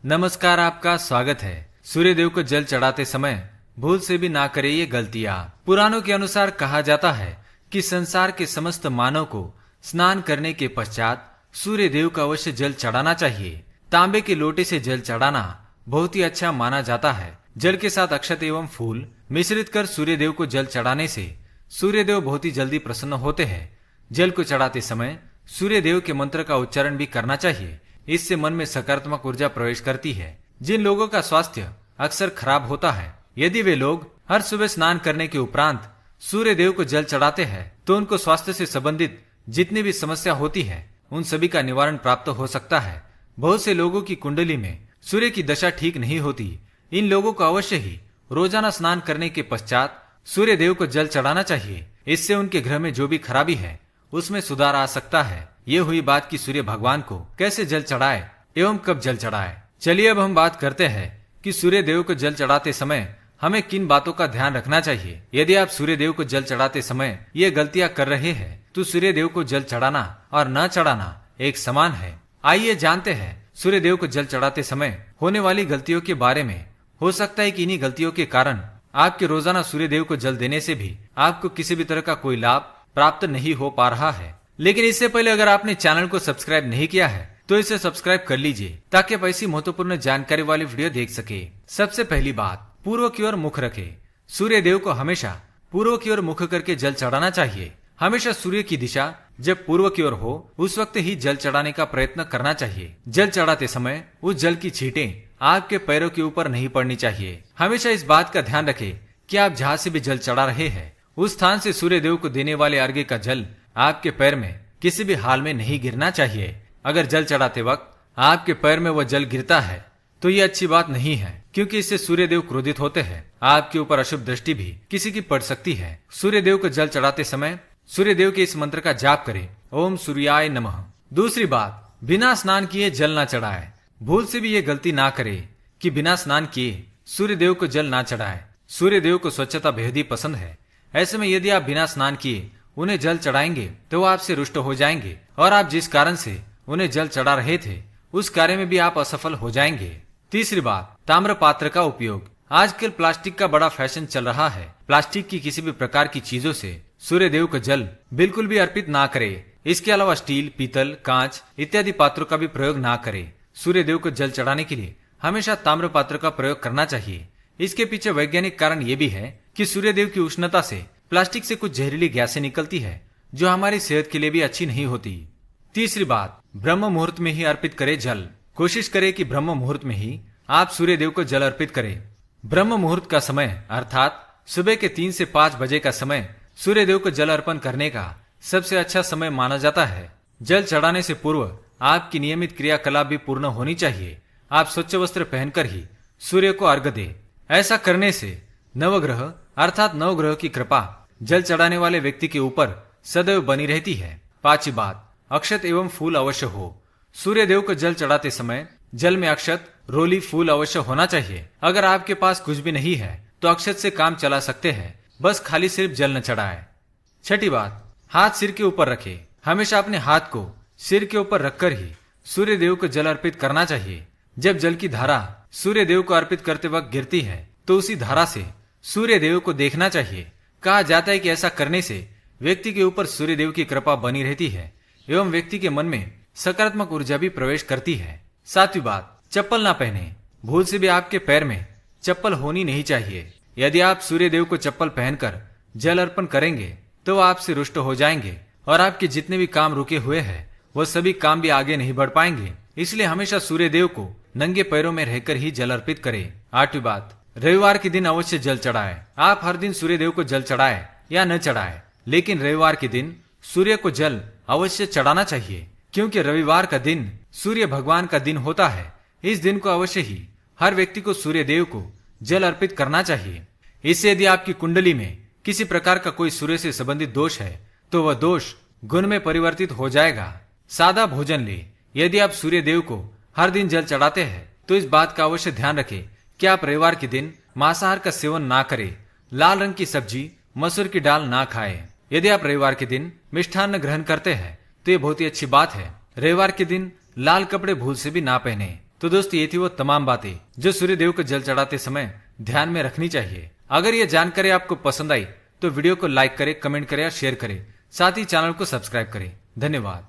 नमस्कार, आपका स्वागत है। सूर्यदेव को जल चढ़ाते समय भूल से भी ना करे ये गलतियां। पुराणों के अनुसार कहा जाता है कि संसार के समस्त मानव को स्नान करने के पश्चात सूर्यदेव को अवश्य जल चढ़ाना चाहिए। तांबे के लोटे से जल चढ़ाना बहुत ही अच्छा माना जाता है। जल के साथ अक्षत एवं फूल मिश्रित कर सूर्यदेव को जल चढ़ाने से सूर्यदेव बहुत ही जल्दी प्रसन्न होते हैं। जल को चढ़ाते समय सूर्यदेव के मंत्र का उच्चारण भी करना चाहिए। इससे मन में सकारात्मक ऊर्जा प्रवेश करती है। जिन लोगों का स्वास्थ्य अक्सर खराब होता है, यदि वे लोग हर सुबह स्नान करने के उपरांत सूर्यदेव को जल चढ़ाते हैं तो उनको स्वास्थ्य से संबंधित जितनी भी समस्या होती है उन सभी का निवारण प्राप्त हो सकता है। बहुत से लोगों की कुंडली में सूर्य की दशा ठीक नहीं होती। इन लोगों को अवश्य ही रोजाना स्नान करने के पश्चात सूर्यदेव को जल चढ़ाना चाहिए। इससे उनके ग्रह में जो भी खराबी है उसमें सुधार आ सकता है। ये हुई बात कि सूर्य भगवान को कैसे जल चढ़ाए एवं कब जल चढ़ाए। चलिए अब हम बात करते हैं कि सूर्य देव को जल चढ़ाते समय हमें किन बातों का ध्यान रखना चाहिए। यदि आप सूर्य देव को जल चढ़ाते समय ये गलतियां कर रहे हैं तो सूर्य देव को जल चढ़ाना और न चढ़ाना एक समान है। आइए जानते हैं सूर्य देव को जल चढ़ाते समय होने वाली गलतियों के बारे में। हो सकता है कि इन्हीं गलतियों के कारण आपके रोजाना सूर्य देव को जल देने से भी आपको किसी भी तरह का कोई लाभ प्राप्त नहीं हो पा रहा है। लेकिन इससे पहले अगर आपने चैनल को सब्सक्राइब नहीं किया है तो इसे सब्सक्राइब कर लीजिए ताकि आप ऐसी महत्वपूर्ण जानकारी वाली वीडियो देख सके। सबसे पहली बात, पूर्व की ओर मुख रखें। सूर्य देव को हमेशा पूर्व की ओर मुख करके जल चढ़ाना चाहिए। हमेशा सूर्य की दिशा जब पूर्व की ओर हो उस वक्त ही जल चढ़ाने का प्रयत्न करना चाहिए। जल चढ़ाते समय उस जल की छींटें आपके पैरों के ऊपर नहीं पड़नी चाहिए। हमेशा इस बात का ध्यान रखें कि आप जहाँ से भी जल चढ़ा रहे हैं उस स्थान से सूर्य देव को देने वाले अर्घ्य का जल आपके पैर में किसी भी हाल में नहीं गिरना चाहिए। अगर जल चढ़ाते वक्त आपके पैर में वह जल गिरता है तो ये अच्छी बात नहीं है, क्योंकि इससे सूर्य देव क्रोधित होते हैं। आपके ऊपर अशुभ दृष्टि भी किसी की पड़ सकती है। सूर्य देव को जल चढ़ाते समय सूर्य देव के इस मंत्र का जाप करें, ओम सूर्याय नमः। दूसरी बात, बिना स्नान किए जल न चढ़ाए। भूल से भी ये गलती ना करे कि बिना स्नान किए सूर्य देव को जल ना चढ़ाए। सूर्य देव को स्वच्छता बेहद ही पसंद है। ऐसे में यदि आप बिना स्नान किए उन्हें जल चढ़ाएंगे तो वो आपसे रुष्ट हो जाएंगे और आप जिस कारण से उन्हें जल चढ़ा रहे थे उस कार्य में भी आप असफल हो जाएंगे। तीसरी बात, ताम्र पात्र का उपयोग। आजकल प्लास्टिक का बड़ा फैशन चल रहा है। प्लास्टिक की किसी भी प्रकार की चीजों से सूर्य देव को जल बिल्कुल भी अर्पित ना करे। इसके अलावा स्टील, पीतल, कांच इत्यादि पात्रों का भी प्रयोग ना करे। सूर्य देव को जल चढ़ाने के लिए हमेशा ताम्र पात्र का प्रयोग करना चाहिए। इसके पीछे वैज्ञानिक कारण ये भी है कि सूर्य देव की उष्णता से प्लास्टिक से कुछ जहरीली गैसें निकलती है जो हमारी सेहत के लिए भी अच्छी नहीं होती। तीसरी बात, ब्रह्म मुहूर्त में ही अर्पित करें जल। कोशिश करें कि ब्रह्म मुहूर्त में ही आप सूर्य देव को जल अर्पित करें। ब्रह्म मुहूर्त का समय अर्थात सुबह के 3 से 5 बजे का समय सूर्य देव को जल अर्पण करने का सबसे अच्छा समय माना जाता है। जल चढ़ाने से पूर्व आपकी नियमित क्रियाकलाप भी पूर्ण होनी चाहिए। आप स्वच्छ वस्त्र पहनकर ही सूर्य को अर्घ्य दें। ऐसा करने से नवग्रह अर्थात नवग्रह की कृपा जल चढ़ाने वाले व्यक्ति के ऊपर सदैव बनी रहती है। पांचवी बात, अक्षत एवं फूल अवश्य हो। सूर्य देव को जल चढ़ाते समय जल में अक्षत, रोली, फूल अवश्य होना चाहिए। अगर आपके पास कुछ भी नहीं है तो अक्षत से काम चला सकते हैं, बस खाली सिर्फ जल न चढ़ाए। छठी बात, हाथ सिर के ऊपर रखे। हमेशा अपने हाथ को सिर के ऊपर रखकर ही सूर्य देव को जल अर्पित करना चाहिए। जब जल की धारा सूर्य देव को अर्पित करते वक्त गिरती है तो उसी धारा से सूर्य देव को देखना चाहिए। कहा जाता है कि ऐसा करने से व्यक्ति के ऊपर सूर्य देव की कृपा बनी रहती है एवं व्यक्ति के मन में सकारात्मक ऊर्जा भी प्रवेश करती है। सातवीं बात, चप्पल ना पहने। भूल से भी आपके पैर में चप्पल होनी नहीं चाहिए। यदि आप सूर्य देव को चप्पल पहनकर जल अर्पण करेंगे तो वो आपसे रुष्ट हो जाएंगे और आपके जितने भी काम रुके हुए हैं वह सभी काम भी आगे नहीं बढ़ पाएंगे। इसलिए हमेशा सूर्य देव को नंगे पैरों में रहकर ही जल अर्पित करें। आठवीं बात, रविवार के दिन अवश्य जल चढ़ाए। आप हर दिन सूर्य देव को जल चढ़ाए या न चढ़ाए, लेकिन रविवार के दिन सूर्य को जल अवश्य चढ़ाना चाहिए, क्योंकि रविवार का दिन सूर्य भगवान का दिन होता है। इस दिन को अवश्य ही हर व्यक्ति को सूर्य देव को जल अर्पित करना चाहिए। इससे यदि आपकी कुंडली में किसी प्रकार का कोई सूर्य से संबंधित दोष है तो वह दोष गुण में परिवर्तित हो जाएगा। सादा भोजन ले। यदि आप सूर्य देव को हर दिन जल चढ़ाते हैं तो इस बात का अवश्य ध्यान रखें कि आप रविवार के दिन मांसाहार का सेवन ना करें। लाल रंग की सब्जी, मसूर की दाल ना खाएं। यदि आप रविवार के दिन मिष्ठान्न ग्रहण करते हैं तो ये बहुत ही अच्छी बात है। रविवार के दिन लाल कपड़े भूल से भी ना पहने। तो दोस्तों ये थी वो तमाम बातें जो सूर्य देव को जल चढ़ाते समय ध्यान में रखनी चाहिए। अगर ये जानकारी आपको पसंद आई तो वीडियो को लाइक करें, कमेंट करें और शेयर करें। साथ ही चैनल को सब्सक्राइब करें। धन्यवाद।